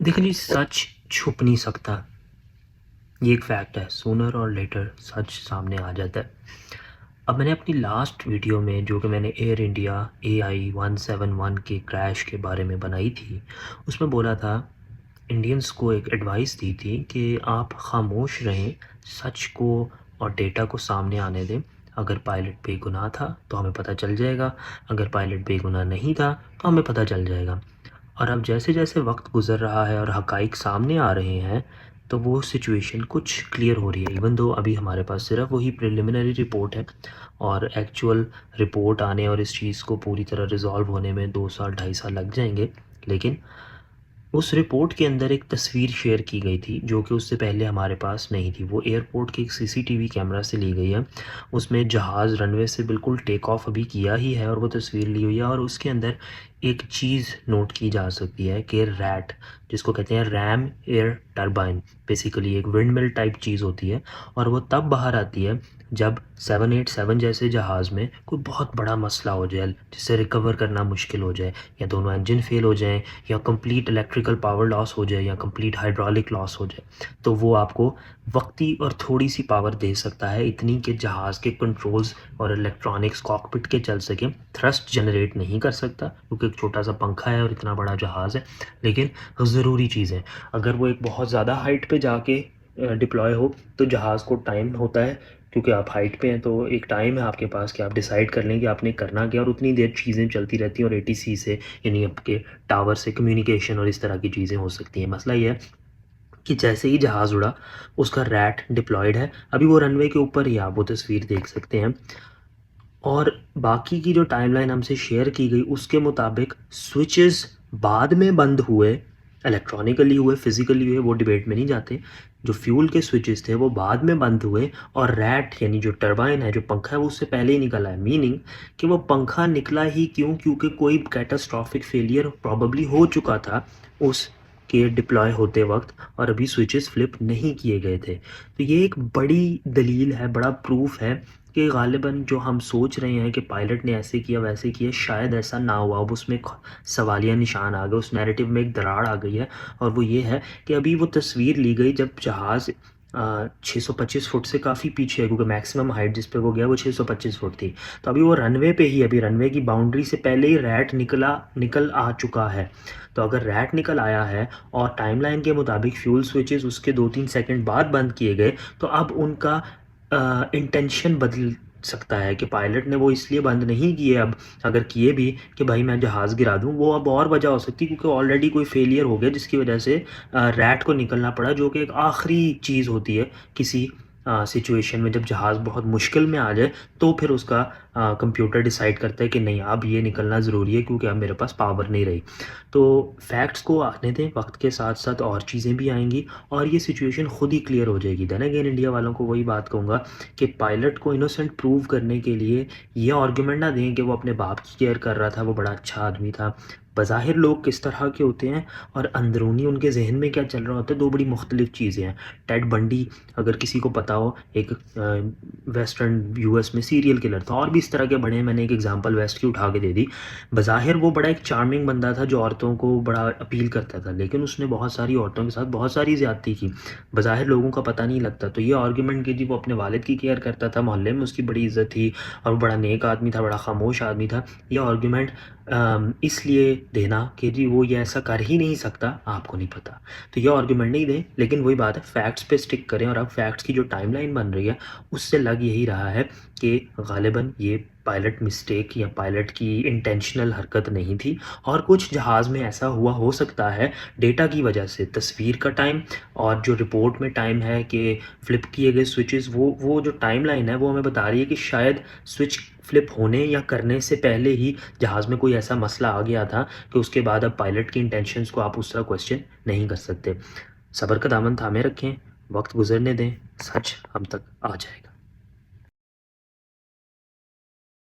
देखो जी, सच छुप नहीं सकता। ये एक फैक्ट है, सूनर और लेटर सच सामने आ जाता है। अब मैंने अपनी लास्ट वीडियो में जो कि मैंने एयर इंडिया AI-171 के क्रैश के बारे में बनाई थी, उसमें बोला था, इंडियंस को एक एडवाइस दी थी कि आप खामोश रहें, सच को और डेटा को सामने आने दें। अगर पायलट बेगुनाह था तो हमें पता चल जाएगा, अगर पायलट बेगुनाह नहीं था तो हमें पता चल जाएगा। और अब जैसे जैसे वक्त गुज़र रहा है और हक़ाइक़ सामने आ रहे हैं, तो वो सिचुएशन कुछ क्लियर हो रही है। इवन दो अभी हमारे पास सिर्फ वही प्रिलिमिनरी रिपोर्ट है और एक्चुअल रिपोर्ट आने और इस चीज़ को पूरी तरह रिज़ॉल्व होने में 2 साल 2.5 साल लग जाएंगे। लेकिन उस रिपोर्ट के अंदर एक तस्वीर शेयर की गई थी जो कि उससे पहले हमारे पास नहीं थी। वो एयरपोर्ट के एक CCTV कैमरा से ली गई है। उसमें जहाज़ रनवे से बिल्कुल टेक ऑफ अभी किया ही है और वो तस्वीर ली हुई है और उसके अंदर एक चीज़ नोट की जा सकती है कि रैट, जिसको कहते हैं रैम एयर टरबाइन, बेसिकली एक विंडमिल टाइप चीज़ होती है और वो तब बाहर आती है जब 787 जैसे जहाज़ में कोई बहुत बड़ा मसला हो जाए जिससे रिकवर करना मुश्किल हो जाए, या दोनों इंजन फेल हो जाएं, या कंप्लीट इलेक्ट्रिकल पावर लॉस हो जाए, या कंप्लीट हाइड्रोलिक लॉस हो जाए। तो वो आपको वक्ती और थोड़ी सी पावर दे सकता है, इतनी कि जहाज़ के कंट्रोल्स और इलेक्ट्रॉनिक्स कॉकपिट के चल सकें। थ्रस्ट जनरेट नहीं कर सकता क्योंकि एक छोटा सा पंखा है और इतना बड़ा जहाज़ है, लेकिन ज़रूरी चीज़ है। अगर वो एक बहुत ज़्यादा हाइट पे जाके डिप्लॉय हो तो जहाज़ को टाइम होता है, क्योंकि आप हाइट पे हैं तो एक टाइम है आपके पास कि आप डिसाइड कर लें कि आपने करना क्या, और उतनी देर चीज़ें चलती रहती हैं और ATC से, यानी आपके टावर से कम्युनिकेशन और इस तरह की चीज़ें हो सकती हैं। मसला ये है कि जैसे ही जहाज़ उड़ा, उसका रैट डिप्लॉयड है, अभी वो रनवे के ऊपर ही आप वो तस्वीर देख सकते हैं। और बाकी की जो टाइमलाइन हमसे शेयर की गई उसके मुताबिक स्विचेस बाद में बंद हुए, इलेक्ट्रॉनिकली हुए, फिज़िकली हुए, वो डिबेट में नहीं जाते। जो फ्यूल के स्विचेस थे वो बाद में बंद हुए और रैट यानी जो टरबाइन है, जो पंखा है, वो उससे पहले ही निकला है। मीनिंग कि वो पंखा निकला ही क्यों? क्योंकि कोई कैटास्ट्रॉफिक फेलियर प्रॉबली हो चुका था उस के डिप्लॉय होते वक्त और अभी स्विचेस फ्लिप नहीं किए गए थे। तो ये एक बड़ी दलील है, बड़ा प्रूफ है कि गालिबन जो हम सोच रहे हैं कि पायलट ने ऐसे किया वैसे किया, शायद ऐसा ना हुआ। अब उसमें सवालिया निशान आ गए, उस नैरेटिव में एक दरार आ गई है, और वो ये है कि अभी वो तस्वीर ली गई जब जहाज़ 625 फुट से काफ़ी पीछे है, क्योंकि मैक्सिमम हाइट जिस पे वो गया वो 625 फुट थी। तो अभी वो रनवे पे ही, अभी रनवे की बाउंड्री से पहले ही रैट निकल आ चुका है। तो अगर रैट निकल आया है और टाइमलाइन के मुताबिक फ्यूल स्विचेस उसके 2-3 सेकंड बाद बंद किए गए, तो अब उनका इंटेंशन बदल सकता है कि पायलट ने वो इसलिए बंद नहीं किए, अब अगर किए भी कि भाई मैं जहाज़ गिरा दूं, वो अब और वजह हो सकती है क्योंकि ऑलरेडी कोई फेलियर हो गया जिसकी वजह से रैट को निकलना पड़ा, जो कि एक आखिरी चीज़ होती है किसी सिचुएशन में। जब जहाज़ बहुत मुश्किल में आ जाए तो फिर उसका कंप्यूटर डिसाइड करता है कि नहीं, अब ये निकलना ज़रूरी है क्योंकि अब मेरे पास पावर नहीं रही। तो फैक्ट्स को आने दें, वक्त के साथ साथ और चीज़ें भी आएंगी और ये सिचुएशन खुद ही क्लियर हो जाएगी। देन अगेन इंडिया वालों को वही बात कहूँगा कि पायलट को इनोसेंट प्रूव करने के लिए ये आर्गूमेंट ना दें कि वो अपने बाप की केयर कर रहा था, वो बड़ा अच्छा आदमी था। बज़ाहिर लोग किस तरह के होते हैं और अंदरूनी उनके जहन में क्या चल रहा होता है, दो बड़ी मुख्तलिफ चीज़ें हैं। टेड बंडी, अगर किसी को पता हो, एक वेस्टर्न US में सीरियल किलर था, और भी इस तरह के बड़े, मैंने एक एग्जांपल वेस्ट की उठा के दे दी। बज़ाहिर वो बड़ा एक चार्मिंग बंदा था जो औरतों को बड़ा अपील करता था, लेकिन उसने बहुत सारी औरतों के साथ बहुत सारी ज़्यादती की। बज़ाहिर लोगों का पता नहीं लगता। तो ये आर्गूमेंट कि जी वो अपने वालिद की केयर करता था, मोहल्ले में उसकी बड़ी इज़्ज़त थी और वो बड़ा नेक आदमी था, बड़ा खामोश आदमी था, यह आर्गूमेंट इसलिए देना कि जी वो ये ऐसा कर ही नहीं सकता, आपको नहीं पता, तो ये आर्गूमेंट नहीं दें। लेकिन वही बात है, फैक्ट्स पे स्टिक करें। और अब फैक्ट्स की जो टाइमलाइन बन रही है उससे लग यही रहा है कि गालिबन ये पायलट मिस्टेक या पायलट की इंटेंशनल हरकत नहीं थी, और कुछ जहाज़ में ऐसा हुआ हो सकता है डेटा की वजह से। तस्वीर का टाइम और जो रिपोर्ट में टाइम है कि फ्लिप किए गए स्विचेस, वो जो टाइमलाइन है वो हमें बता रही है कि शायद स्विच फ्लिप होने या करने से पहले ही जहाज़ में कोई ऐसा मसला आ गया था कि उसके बाद अब पायलट की इंटेंशंस को आप उस तरह क्वेश्चन नहीं कर सकते। सब्र का दामन थामे रखें, वक्त गुजरने दें, सच हम तक आ जाएगा।